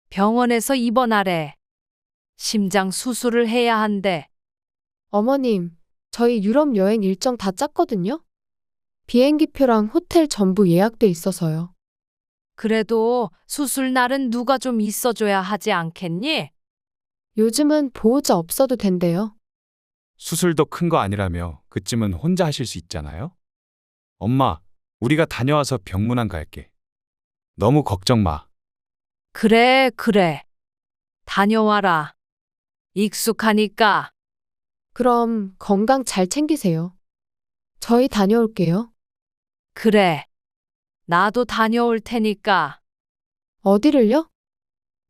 병원에서 입원하래. 심장 수술을 해야 한대. 어머님, 저희 유럽 여행 일정 다 짰거든요? 비행기표랑 호텔 전부 예약돼 있어서요. 그래도 수술 날은 누가 좀 있어줘야 하지 않겠니? 요즘은 보호자 없어도 된대요. 수술도 큰 거 아니라며 그쯤은 혼자 하실 수 있잖아요? 엄마, 우리가 다녀와서 병문안 갈게. 너무 걱정 마. 그래, 그래. 다녀와라. 익숙하니까. 그럼 건강 잘 챙기세요. 저희 다녀올게요. 그래. 나도 다녀올 테니까. 어디를요?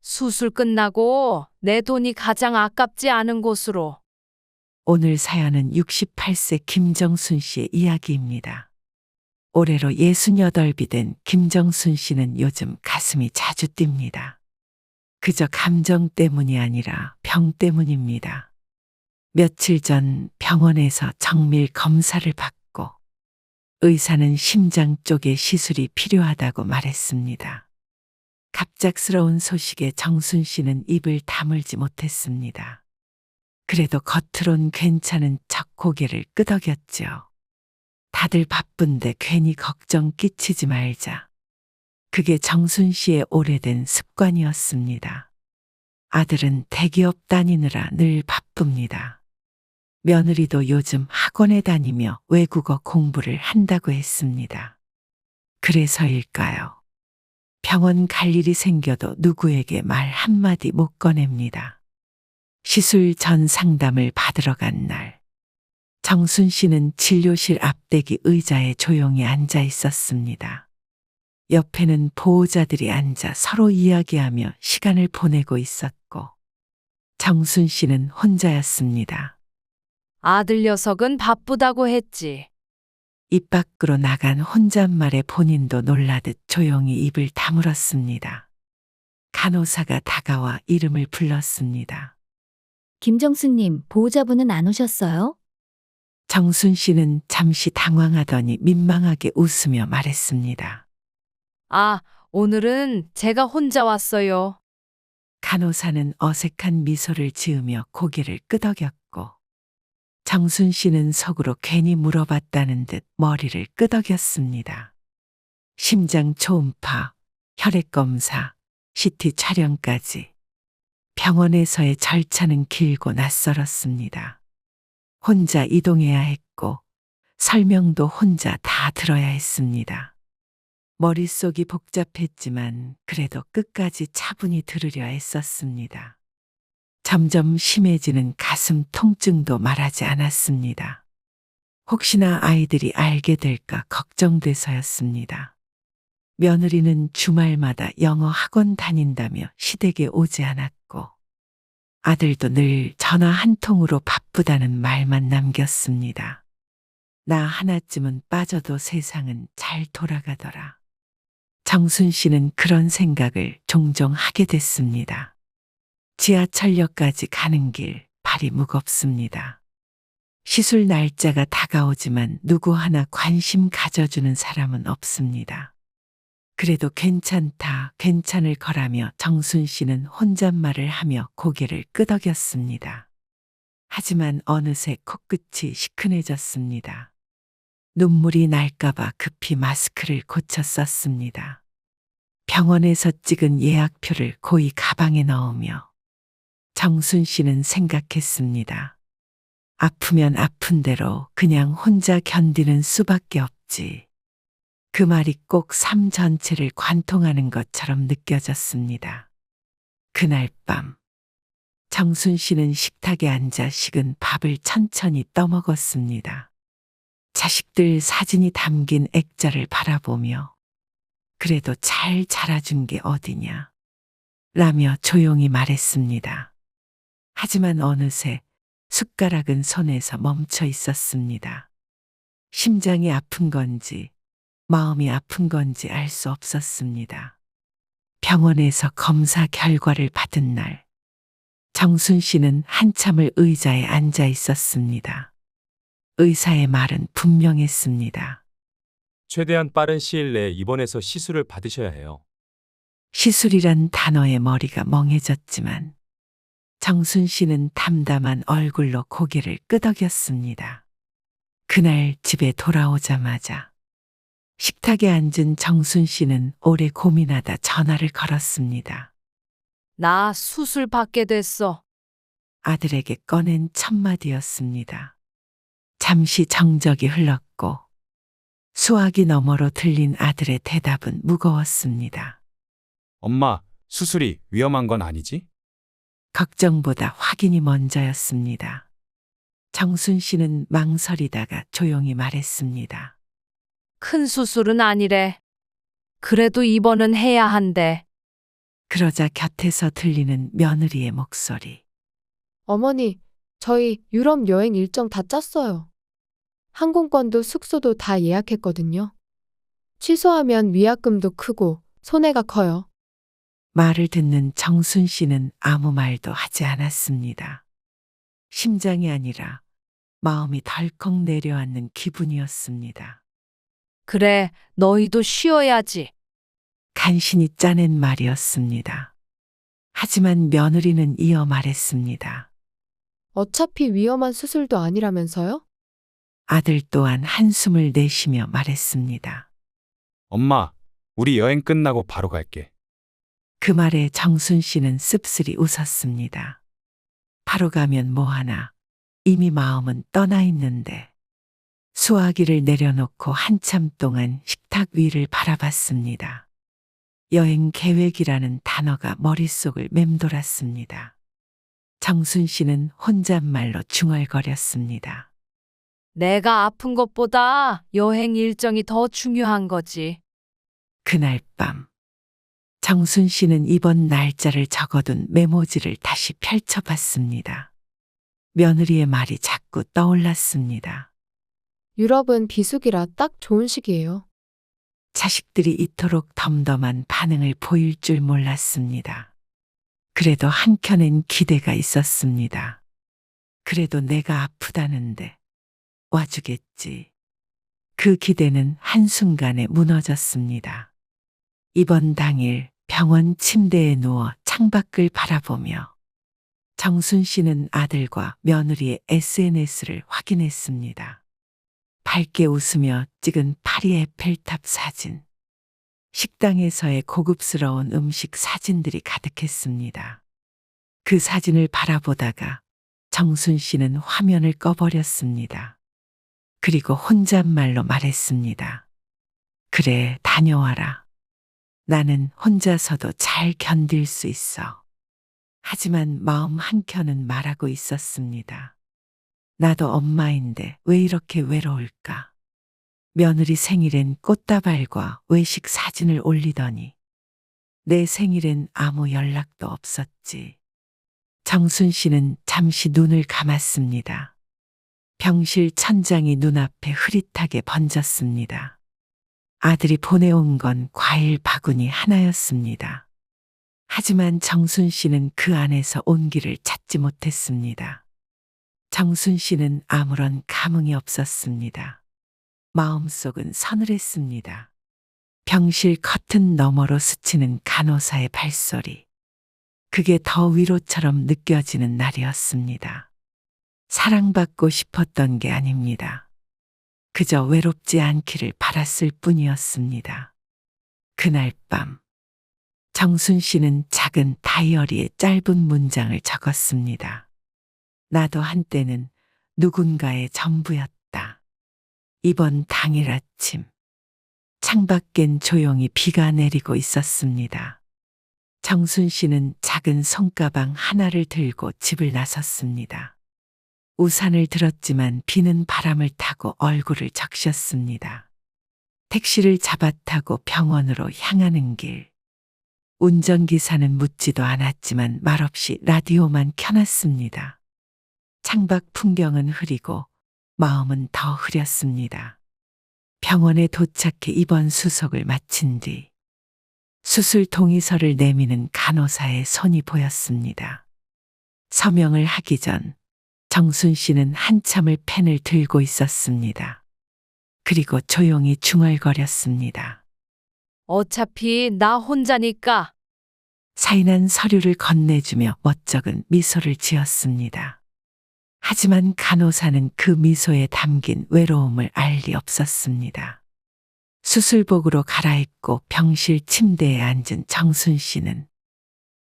수술 끝나고 내 돈이 가장 아깝지 않은 곳으로. 오늘 사연은 68세 김정순 씨의 이야기입니다. 올해로 68이 된 김정순 씨는 요즘 가슴이 자주 뜁니다. 그저 감정 때문이 아니라 병 때문입니다. 며칠 전 병원에서 정밀 검사를 받고 의사는 심장 쪽에 시술이 필요하다고 말했습니다. 갑작스러운 소식에 정순 씨는 입을 다물지 못했습니다. 그래도 겉으론 괜찮은 척 고개를 끄덕였죠. 다들 바쁜데 괜히 걱정 끼치지 말자. 그게 정순 씨의 오래된 습관이었습니다. 아들은 대기업 다니느라 늘 바쁩니다. 며느리도 요즘 학원에 다니며 외국어 공부를 한다고 했습니다. 그래서일까요? 병원 갈 일이 생겨도 누구에게 말 한마디 못 꺼냅니다. 시술 전 상담을 받으러 간 날, 정순 씨는 진료실 앞대기 의자에 조용히 앉아 있었습니다. 옆에는 보호자들이 앉아 서로 이야기하며 시간을 보내고 있었고, 정순 씨는 혼자였습니다. 아들 녀석은 바쁘다고 했지. 입 밖으로 나간 혼잣말에 본인도 놀라듯 조용히 입을 다물었습니다. 간호사가 다가와 이름을 불렀습니다. 김정숙님, 보호자분은 안 오셨어요? 정순 씨는 잠시 당황하더니 민망하게 웃으며 말했습니다. 아, 오늘은 제가 혼자 왔어요. 간호사는 어색한 미소를 지으며 고개를 끄덕였고, 정순 씨는 속으로 괜히 물어봤다는 듯 머리를 끄덕였습니다. 심장 초음파, 혈액검사, CT 촬영까지 병원에서의 절차는 길고 낯설었습니다. 혼자 이동해야 했고 설명도 혼자 다 들어야 했습니다. 머릿속이 복잡했지만 그래도 끝까지 차분히 들으려 애썼습니다. 점점 심해지는 가슴 통증도 말하지 않았습니다. 혹시나 아이들이 알게 될까 걱정돼서였습니다. 며느리는 주말마다 영어 학원 다닌다며 시댁에 오지 않았고, 아들도 늘 전화 한 통으로 바쁘다는 말만 남겼습니다. 나 하나쯤은 빠져도 세상은 잘 돌아가더라. 정순 씨는 그런 생각을 종종 하게 됐습니다. 지하철역까지 가는 길 발이 무겁습니다. 시술 날짜가 다가오지만 누구 하나 관심 가져주는 사람은 없습니다. 그래도 괜찮다, 괜찮을 거라며 정순 씨는 혼잣말을 하며 고개를 끄덕였습니다. 하지만 어느새 코끝이 시큰해졌습니다. 눈물이 날까봐 급히 마스크를 고쳐 썼습니다. 병원에서 찍은 예약표를 고이 가방에 넣으며 정순 씨는 생각했습니다. 아프면 아픈 대로 그냥 혼자 견디는 수밖에 없지. 그 말이 꼭 삶 전체를 관통하는 것처럼 느껴졌습니다. 그날 밤, 정순 씨는 식탁에 앉아 식은 밥을 천천히 떠먹었습니다. 자식들 사진이 담긴 액자를 바라보며 그래도 잘 자라준 게 어디냐 라며 조용히 말했습니다. 하지만 어느새 숟가락은 손에서 멈춰 있었습니다. 심장이 아픈 건지 마음이 아픈 건지 알 수 없었습니다. 병원에서 검사 결과를 받은 날, 정순 씨는 한참을 의자에 앉아 있었습니다. 의사의 말은 분명했습니다. 최대한 빠른 시일 내에 입원해서 시술을 받으셔야 해요. 시술이란 단어에 머리가 멍해졌지만 정순 씨는 담담한 얼굴로 고개를 끄덕였습니다. 그날 집에 돌아오자마자 식탁에 앉은 정순 씨는 오래 고민하다 전화를 걸었습니다. 나 수술 받게 됐어. 아들에게 꺼낸 첫마디였습니다. 잠시 정적이 흘렀고 수화기 너머로 들린 아들의 대답은 무거웠습니다. 엄마, 수술이 위험한 건 아니지? 걱정보다 확인이 먼저였습니다. 정순 씨는 망설이다가 조용히 말했습니다. 큰 수술은 아니래. 그래도 입원은 해야 한대. 그러자 곁에서 들리는 며느리의 목소리. 어머니, 저희 유럽 여행 일정 다 짰어요. 항공권도 숙소도 다 예약했거든요. 취소하면 위약금도 크고 손해가 커요. 말을 듣는 정순 씨는 아무 말도 하지 않았습니다. 심장이 아니라 마음이 덜컥 내려앉는 기분이었습니다. 그래, 너희도 쉬어야지. 간신히 짜낸 말이었습니다. 하지만 며느리는 이어 말했습니다. 어차피 위험한 수술도 아니라면서요? 아들 또한 한숨을 내쉬며 말했습니다. 엄마, 우리 여행 끝나고 바로 갈게. 그 말에 정순 씨는 씁쓸히 웃었습니다. 바로 가면 뭐하나, 이미 마음은 떠나 있는데. 수화기를 내려놓고 한참 동안 식탁 위를 바라봤습니다. 여행 계획이라는 단어가 머릿속을 맴돌았습니다. 정순 씨는 혼잣말로 중얼거렸습니다. 내가 아픈 것보다 여행 일정이 더 중요한 거지. 그날 밤 정순 씨는 이번 날짜를 적어둔 메모지를 다시 펼쳐봤습니다. 며느리의 말이 자꾸 떠올랐습니다. 유럽은 비수기라 딱 좋은 시기예요. 자식들이 이토록 덤덤한 반응을 보일 줄 몰랐습니다. 그래도 한켠엔 기대가 있었습니다. 그래도 내가 아프다는데 와주겠지. 그 기대는 한순간에 무너졌습니다. 입원 당일 병원 침대에 누워 창밖을 바라보며 정순 씨는 아들과 며느리의 SNS를 확인했습니다. 밝게 웃으며 찍은 파리 에펠탑 사진. 식당에서의 고급스러운 음식 사진들이 가득했습니다. 그 사진을 바라보다가 정순 씨는 화면을 꺼버렸습니다. 그리고 혼잣말로 말했습니다. 그래, 다녀와라. 나는 혼자서도 잘 견딜 수 있어. 하지만 마음 한켠은 말하고 있었습니다. 나도 엄마인데 왜 이렇게 외로울까? 며느리 생일엔 꽃다발과 외식 사진을 올리더니 내 생일엔 아무 연락도 없었지. 정순 씨는 잠시 눈을 감았습니다. 병실 천장이 눈앞에 흐릿하게 번졌습니다. 아들이 보내온 건 과일 바구니 하나였습니다. 하지만 정순 씨는 그 안에서 온기를 찾지 못했습니다. 정순 씨는 아무런 감흥이 없었습니다. 마음속은 서늘했습니다. 병실 커튼 너머로 스치는 간호사의 발소리. 그게 더 위로처럼 느껴지는 날이었습니다. 사랑받고 싶었던 게 아닙니다. 그저 외롭지 않기를 바랐을 뿐이었습니다. 그날 밤 정순 씨는 작은 다이어리에 짧은 문장을 적었습니다. 나도 한때는 누군가의 전부였다. 이번 당일 아침 창밖엔 조용히 비가 내리고 있었습니다. 정순 씨는 작은 손가방 하나를 들고 집을 나섰습니다. 우산을 들었지만 비는 바람을 타고 얼굴을 적셨습니다. 택시를 잡아 타고 병원으로 향하는 길. 운전기사는 묻지도 않았지만 말없이 라디오만 켜놨습니다. 창밖 풍경은 흐리고 마음은 더 흐렸습니다. 병원에 도착해 입원 수속을 마친 뒤 수술 동의서를 내미는 간호사의 손이 보였습니다. 서명을 하기 전 정순 씨는 한참을 펜을 들고 있었습니다. 그리고 조용히 중얼거렸습니다. 어차피 나 혼자니까 사인한 서류를 건네주며 멋쩍은 미소를 지었습니다. 하지만 간호사는 그 미소에 담긴 외로움을 알 리 없었습니다. 수술복으로 갈아입고 병실 침대에 앉은 정순 씨는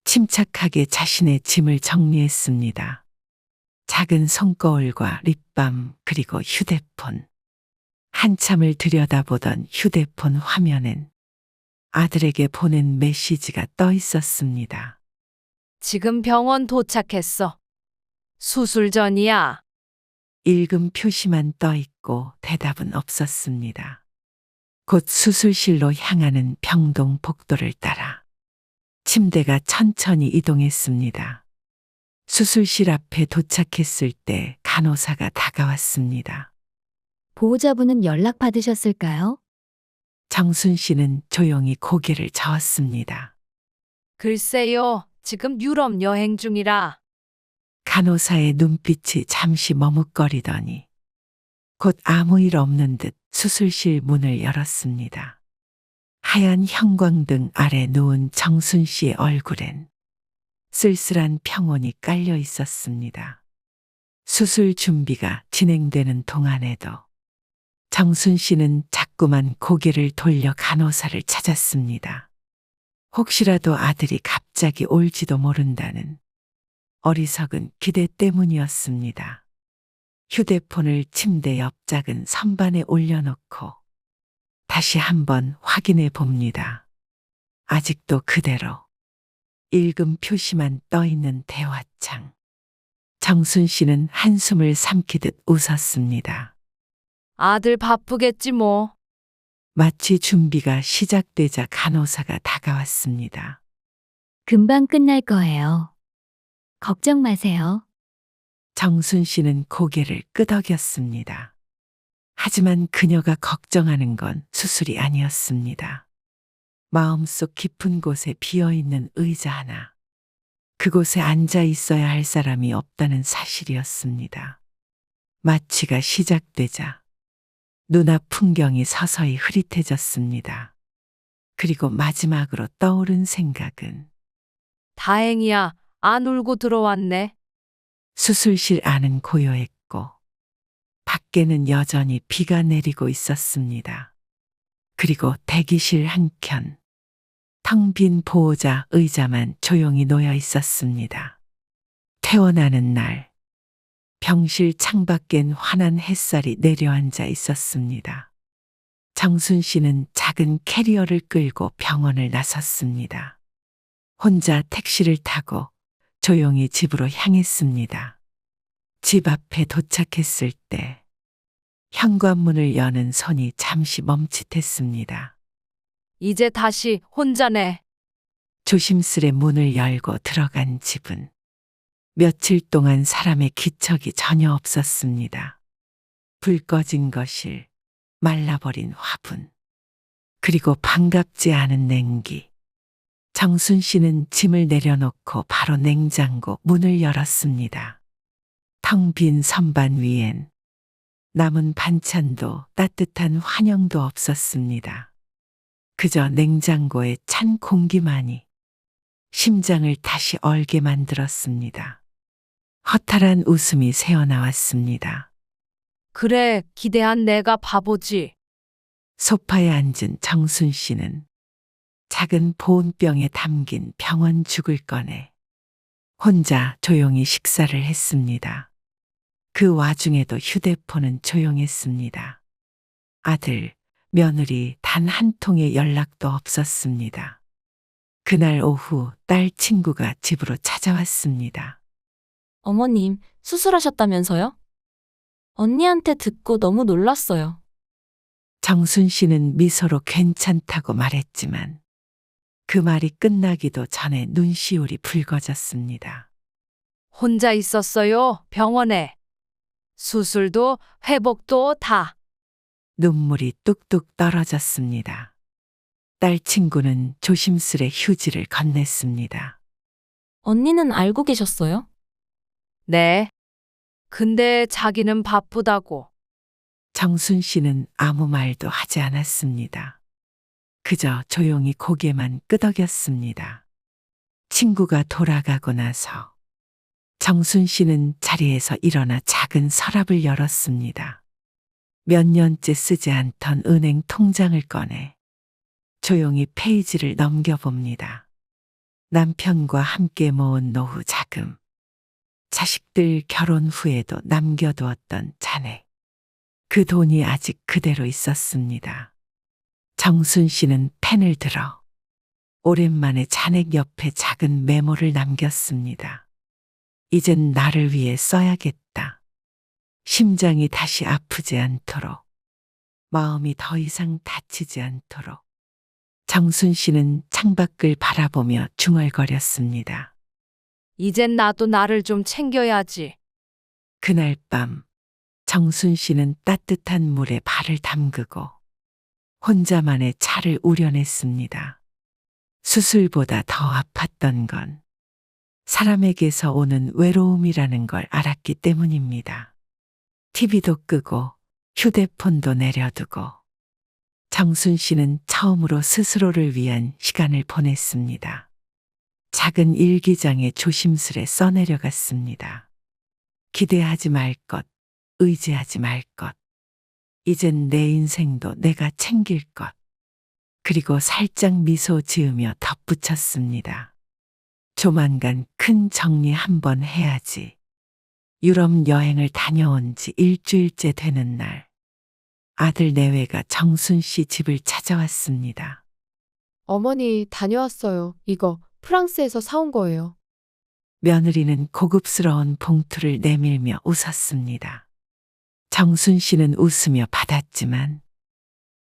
침착하게 자신의 짐을 정리했습니다. 작은 손거울과 립밤 그리고 휴대폰. 한참을 들여다보던 휴대폰 화면엔 아들에게 보낸 메시지가 떠 있었습니다. 지금 병원 도착했어. 수술 전이야. 읽음 표시만 떠 있고 대답은 없었습니다. 곧 수술실로 향하는 병동 복도를 따라 침대가 천천히 이동했습니다. 수술실 앞에 도착했을 때 간호사가 다가왔습니다. 보호자분은 연락 받으셨을까요? 정순 씨는 조용히 고개를 저었습니다. 글쎄요. 지금 유럽 여행 중이라. 간호사의 눈빛이 잠시 머뭇거리더니 곧 아무 일 없는 듯 수술실 문을 열었습니다. 하얀 형광등 아래 누운 정순 씨의 얼굴엔 쓸쓸한 평온이 깔려 있었습니다. 수술 준비가 진행되는 동안에도 정순 씨는 자꾸만 고개를 돌려 간호사를 찾았습니다. 혹시라도 아들이 갑자기 올지도 모른다는 어리석은 기대 때문이었습니다. 휴대폰을 침대 옆 작은 선반에 올려놓고 다시 한번 확인해 봅니다. 아직도 그대로 읽음 표시만 떠 있는 대화창. 정순 씨는 한숨을 삼키듯 웃었습니다. 아들 바쁘겠지 뭐. 마취 준비가 시작되자 간호사가 다가왔습니다. 금방 끝날 거예요. 걱정 마세요. 정순 씨는 고개를 끄덕였습니다. 하지만 그녀가 걱정하는 건 수술이 아니었습니다. 마음속 깊은 곳에 비어있는 의자 하나. 그곳에 앉아 있어야 할 사람이 없다는 사실이었습니다. 마취가 시작되자 눈앞 풍경이 서서히 흐릿해졌습니다. 그리고 마지막으로 떠오른 생각은 다행이야. 안 울고 들어왔네. 수술실 안은 고요했고 밖에는 여전히 비가 내리고 있었습니다. 그리고 대기실 한켠 텅 빈 보호자 의자만 조용히 놓여 있었습니다. 퇴원하는 날 병실 창밖엔 환한 햇살이 내려앉아 있었습니다. 정순 씨는 작은 캐리어를 끌고 병원을 나섰습니다. 혼자 택시를 타고 조용히 집으로 향했습니다. 집 앞에 도착했을 때 현관문을 여는 손이 잠시 멈칫했습니다. 이제 다시 혼자네. 조심스레 문을 열고 들어간 집은 며칠 동안 사람의 기척이 전혀 없었습니다. 불 꺼진 거실, 말라버린 화분, 그리고 반갑지 않은 냉기. 정순 씨는 짐을 내려놓고 바로 냉장고 문을 열었습니다. 텅 빈 선반 위엔 남은 반찬도 따뜻한 환영도 없었습니다. 그저 냉장고의 찬 공기만이 심장을 다시 얼게 만들었습니다. 허탈한 웃음이 새어나왔습니다. 그래, 기대한 내가 바보지. 소파에 앉은 정순 씨는 작은 보온병에 담긴 병원 죽을 꺼내 혼자 조용히 식사를 했습니다. 그 와중에도 휴대폰은 조용했습니다. 아들, 며느리 단 한 통의 연락도 없었습니다. 그날 오후 딸 친구가 집으로 찾아왔습니다. 어머님, 수술하셨다면서요? 언니한테 듣고 너무 놀랐어요. 정순 씨는 미소로 괜찮다고 말했지만 그 말이 끝나기도 전에 눈시울이 붉어졌습니다. 혼자 있었어요, 병원에. 수술도 회복도 다. 눈물이 뚝뚝 떨어졌습니다. 딸 친구는 조심스레 휴지를 건넸습니다. 언니는 알고 계셨어요? 네. 근데 자기는 바쁘다고. 정순 씨는 아무 말도 하지 않았습니다. 그저 조용히 고개만 끄덕였습니다. 친구가 돌아가고 나서 정순 씨는 자리에서 일어나 작은 서랍을 열었습니다. 몇 년째 쓰지 않던 은행 통장을 꺼내 조용히 페이지를 넘겨봅니다. 남편과 함께 모은 노후 자금, 자식들 결혼 후에도 남겨두었던 잔액, 그 돈이 아직 그대로 있었습니다. 정순 씨는 펜을 들어 오랜만에 잔액 옆에 작은 메모를 남겼습니다. 이젠 나를 위해 써야겠다. 심장이 다시 아프지 않도록, 마음이 더 이상 다치지 않도록. 정순 씨는 창밖을 바라보며 중얼거렸습니다. 이젠 나도 나를 좀 챙겨야지. 그날 밤 정순 씨는 따뜻한 물에 발을 담그고 혼자만의 차를 우려냈습니다. 수술보다 더 아팠던 건 사람에게서 오는 외로움이라는 걸 알았기 때문입니다. TV도 끄고 휴대폰도 내려두고 정순 씨는 처음으로 스스로를 위한 시간을 보냈습니다. 작은 일기장에 조심스레 써내려갔습니다. 기대하지 말 것, 의지하지 말 것. 이젠 내 인생도 내가 챙길 것. 그리고 살짝 미소 지으며 덧붙였습니다. 조만간 큰 정리 한번 해야지. 유럽 여행을 다녀온 지 일주일째 되는 날, 아들 내외가 정순 씨 집을 찾아왔습니다. 어머니, 다녀왔어요. 이거 프랑스에서 사온 거예요. 며느리는 고급스러운 봉투를 내밀며 웃었습니다. 정순 씨는 웃으며 받았지만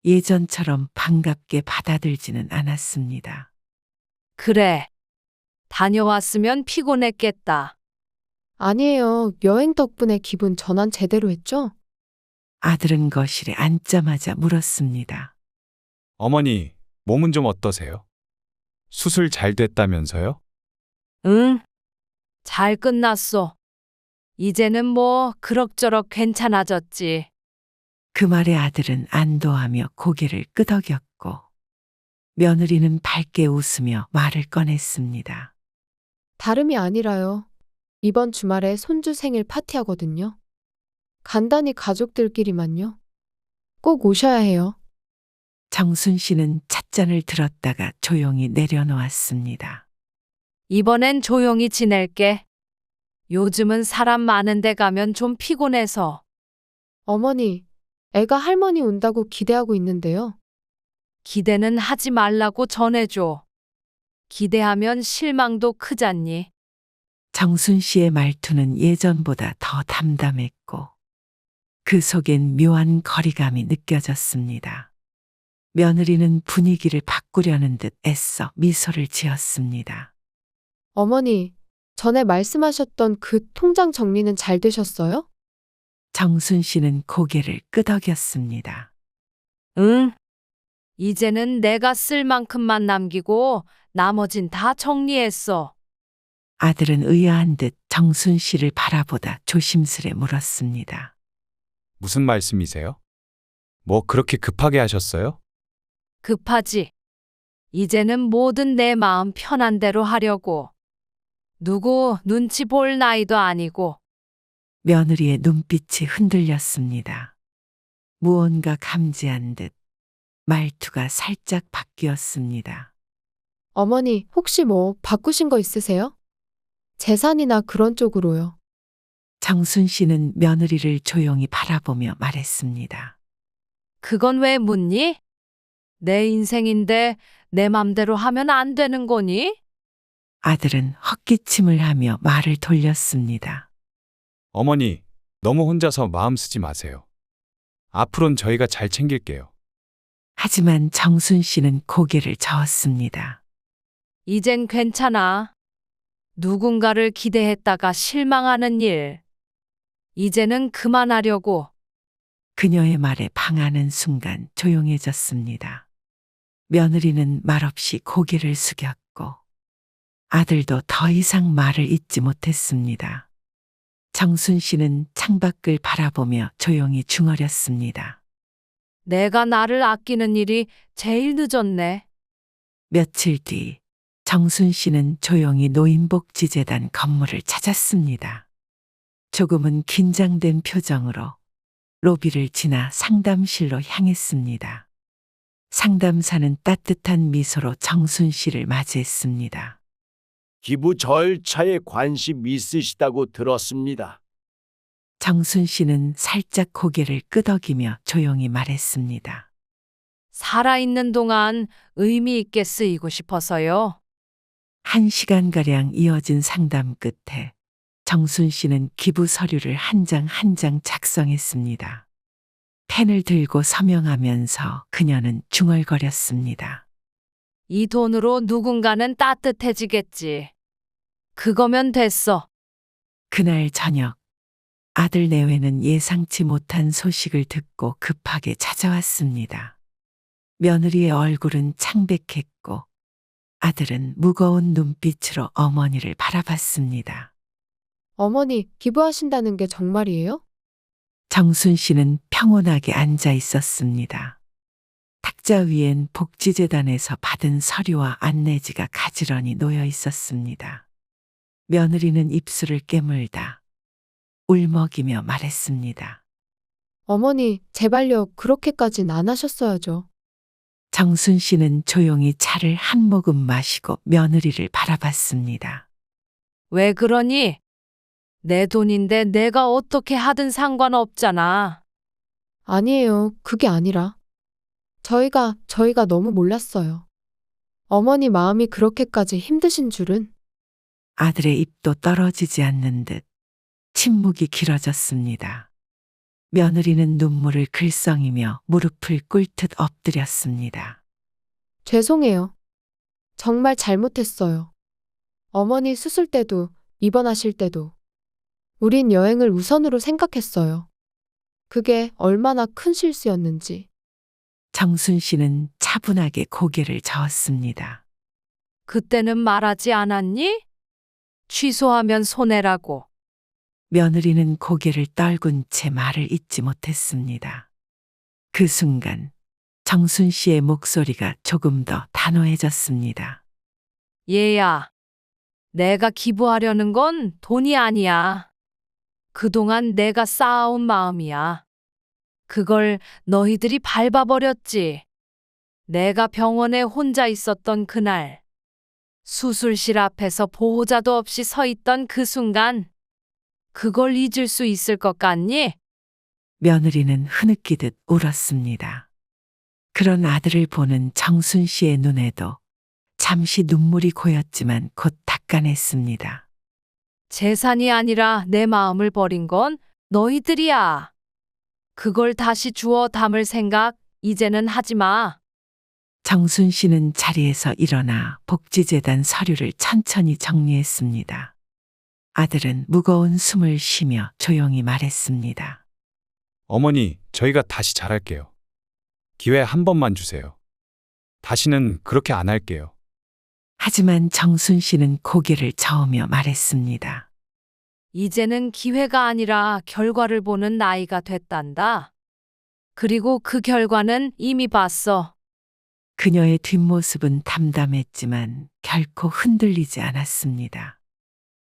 예전처럼 반갑게 받아들지는 않았습니다. 그래. 다녀왔으면 피곤했겠다. 아니에요. 여행 덕분에 기분 전환 제대로 했죠? 아들은 거실에 앉자마자 물었습니다. 어머니, 몸은 좀 어떠세요? 수술 잘 됐다면서요? 응. 잘 끝났어. 이제는 뭐 그럭저럭 괜찮아졌지. 그 말에 아들은 안도하며 고개를 끄덕였고 며느리는 밝게 웃으며 말을 꺼냈습니다. 다름이 아니라요. 이번 주말에 손주 생일 파티하거든요. 간단히 가족들끼리만요. 꼭 오셔야 해요. 정순 씨는 찻잔을 들었다가 조용히 내려놓았습니다. 이번엔 조용히 지낼게. 요즘은 사람 많은 데 가면 좀 피곤해서. 어머니, 애가 할머니 온다고 기대하고 있는데요. 기대는 하지 말라고 전해줘. 기대하면 실망도 크잖니. 정순 씨의 말투는 예전보다 더 담담했고 그 속엔 묘한 거리감이 느껴졌습니다. 며느리는 분위기를 바꾸려는 듯 애써 미소를 지었습니다. 어머니, 전에 말씀하셨던 그 통장 정리는 잘 되셨어요? 정순 씨는 고개를 끄덕였습니다. 응. 이제는 내가 쓸 만큼만 남기고 나머진 다 정리했어. 아들은 의아한 듯 정순 씨를 바라보다 조심스레 물었습니다. 무슨 말씀이세요? 뭐 그렇게 급하게 하셨어요? 급하지. 이제는 뭐든 내 마음 편한 대로 하려고. 누구 눈치 볼 나이도 아니고. 며느리의 눈빛이 흔들렸습니다. 무언가 감지한 듯 말투가 살짝 바뀌었습니다. 어머니, 혹시 뭐 바꾸신 거 있으세요? 재산이나 그런 쪽으로요. 정순 씨는 며느리를 조용히 바라보며 말했습니다. 그건 왜 묻니? 내 인생인데 내 맘대로 하면 안 되는 거니? 아들은 헛기침을 하며 말을 돌렸습니다. 어머니, 너무 혼자서 마음 쓰지 마세요. 앞으론 저희가 잘 챙길게요. 하지만 정순 씨는 고개를 저었습니다. 이젠 괜찮아. 누군가를 기대했다가 실망하는 일. 이제는 그만하려고. 그녀의 말에 방하는 순간 조용해졌습니다. 며느리는 말없이 고개를 숙였고 아들도 더 이상 말을 잇지 못했습니다. 정순 씨는 창밖을 바라보며 조용히 중얼였습니다. 내가 나를 아끼는 일이 제일 늦었네. 며칠 뒤 정순 씨는 조용히 노인복지재단 건물을 찾았습니다. 조금은 긴장된 표정으로 로비를 지나 상담실로 향했습니다. 상담사는 따뜻한 미소로 정순 씨를 맞이했습니다. 기부 절차에 관심 있으시다고 들었습니다. 정순 씨는 살짝 고개를 끄덕이며 조용히 말했습니다. 살아있는 동안 의미 있게 쓰이고 싶어서요. 1시간가량 이어진 상담 끝에 정순 씨는 기부 서류를 한 장 한 장 작성했습니다. 펜을 들고 서명하면서 그녀는 중얼거렸습니다. 이 돈으로 누군가는 따뜻해지겠지. 그거면 됐어. 그날 저녁 아들 내외는 예상치 못한 소식을 듣고 급하게 찾아왔습니다. 며느리의 얼굴은 창백했고 아들은 무거운 눈빛으로 어머니를 바라봤습니다. 어머니, 기부하신다는 게 정말이에요? 정순 씨는 평온하게 앉아 있었습니다. 탁자 위엔 복지재단에서 받은 서류와 안내지가 가지런히 놓여 있었습니다. 며느리는 입술을 깨물다 울먹이며 말했습니다. 어머니, 제발요. 그렇게까진 안 하셨어야죠. 정순 씨는 조용히 차를 한 모금 마시고 며느리를 바라봤습니다. 왜 그러니? 내 돈인데 내가 어떻게 하든 상관없잖아. 아니에요. 그게 아니라. 저희가 너무 몰랐어요. 어머니 마음이 그렇게까지 힘드신 줄은. 아들의 입도 떨어지지 않는 듯 침묵이 길어졌습니다. 며느리는 눈물을 글썽이며 무릎을 꿇듯 엎드렸습니다. 죄송해요. 정말 잘못했어요. 어머니 수술 때도, 입원하실 때도. 우린 여행을 우선으로 생각했어요. 그게 얼마나 큰 실수였는지. 정순 씨는 차분하게 고개를 저었습니다. 그때는 말하지 않았니? 취소하면 손해라고. 며느리는 고개를 떨군 채 말을 잇지 못했습니다. 그 순간 정순 씨의 목소리가 조금 더 단호해졌습니다. 얘야, 내가 기부하려는 건 돈이 아니야. 그동안 내가 쌓아온 마음이야. 그걸 너희들이 밟아버렸지. 내가 병원에 혼자 있었던 그날, 수술실 앞에서 보호자도 없이 서 있던 그 순간, 그걸 잊을 수 있을 것 같니? 며느리는 흐느끼듯 울었습니다. 그런 아들을 보는 정순 씨의 눈에도 잠시 눈물이 고였지만 곧 닦아냈습니다. 재산이 아니라 내 마음을 버린 건 너희들이야. 그걸 다시 주워 담을 생각 이제는 하지 마. 정순 씨는 자리에서 일어나 복지재단 서류를 천천히 정리했습니다. 아들은 무거운 숨을 쉬며 조용히 말했습니다. 어머니, 저희가 다시 잘할게요. 기회 한 번만 주세요. 다시는 그렇게 안 할게요. 하지만 정순 씨는 고개를 저으며 말했습니다. 이제는 기회가 아니라 결과를 보는 나이가 됐단다. 그리고 그 결과는 이미 봤어. 그녀의 뒷모습은 담담했지만 결코 흔들리지 않았습니다.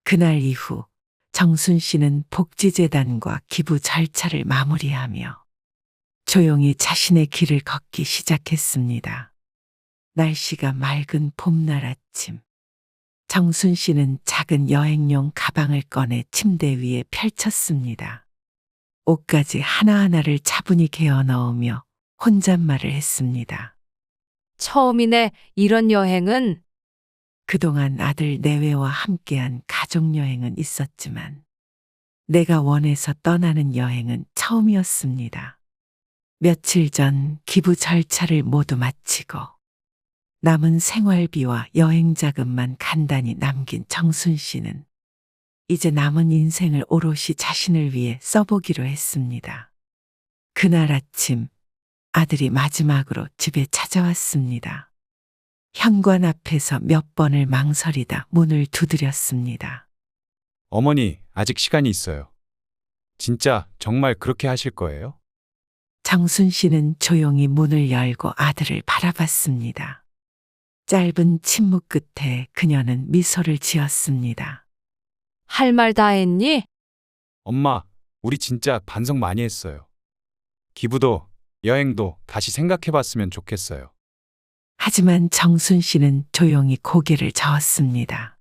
그날 이후 정순 씨는 복지재단과 기부 절차를 마무리하며 조용히 자신의 길을 걷기 시작했습니다. 날씨가 맑은 봄날 아침. 정순 씨는 작은 여행용 가방을 꺼내 침대 위에 펼쳤습니다. 옷가지 하나하나를 차분히 개어 넣으며 혼잣말을 했습니다. 처음이네, 이런 여행은. 그동안 아들 내외와 함께한 가족여행은 있었지만 내가 원해서 떠나는 여행은 처음이었습니다. 며칠 전 기부 절차를 모두 마치고 남은 생활비와 여행 자금만 간단히 남긴 정순 씨는 이제 남은 인생을 오롯이 자신을 위해 써보기로 했습니다. 그날 아침 아들이 마지막으로 집에 찾아왔습니다. 현관 앞에서 몇 번을 망설이다 문을 두드렸습니다. 어머니, 아직 시간이 있어요. 진짜 정말 그렇게 하실 거예요? 정순 씨는 조용히 문을 열고 아들을 바라봤습니다. 짧은 침묵 끝에 그녀는 미소를 지었습니다. 할 말 다 했니? 엄마, 우리 진짜 반성 많이 했어요. 기부도 여행도 다시 생각해 봤으면 좋겠어요. 하지만 정순 씨는 조용히 고개를 저었습니다.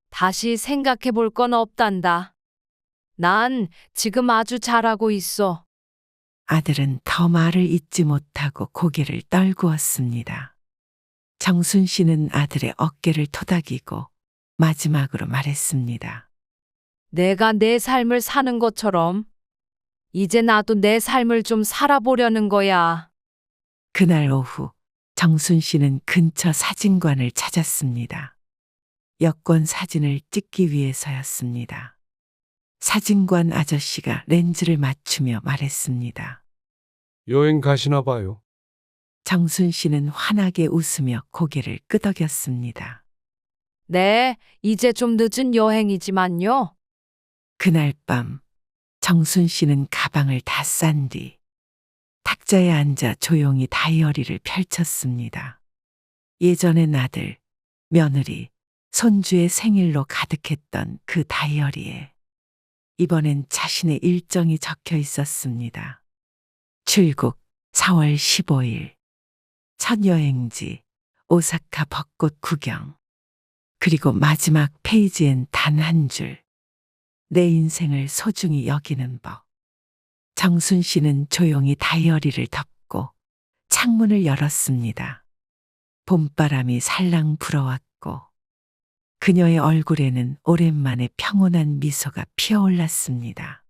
다시 생각해 볼 건 없단다. 난 지금 아주 잘하고 있어. 아들은 더 말을 잇지 못하고 고개를 떨구었습니다. 정순 씨는 아들의 어깨를 토닥이고 마지막으로 말했습니다. 내가 내 삶을 사는 것처럼 이제 나도 내 삶을 좀 살아보려는 거야. 그날 오후 정순 씨는 근처 사진관을 찾았습니다. 여권 사진을 찍기 위해서였습니다. 사진관 아저씨가 렌즈를 맞추며 말했습니다. 여행 가시나 봐요. 정순 씨는 환하게 웃으며 고개를 끄덕였습니다. 네, 이제 좀 늦은 여행이지만요. 그날 밤 정순 씨는 가방을 다 싼 뒤 탁자에 앉아 조용히 다이어리를 펼쳤습니다. 예전엔 아들, 며느리, 손주의 생일로 가득했던 그 다이어리에 이번엔 자신의 일정이 적혀 있었습니다. 출국 4월 15일, 첫 여행지 오사카 벚꽃 구경. 그리고 마지막 페이지엔 단 한 줄. 내 인생을 소중히 여기는 법. 정순 씨는 조용히 다이어리를 덮고 창문을 열었습니다. 봄바람이 살랑 불어왔고 그녀의 얼굴에는 오랜만에 평온한 미소가 피어올랐습니다.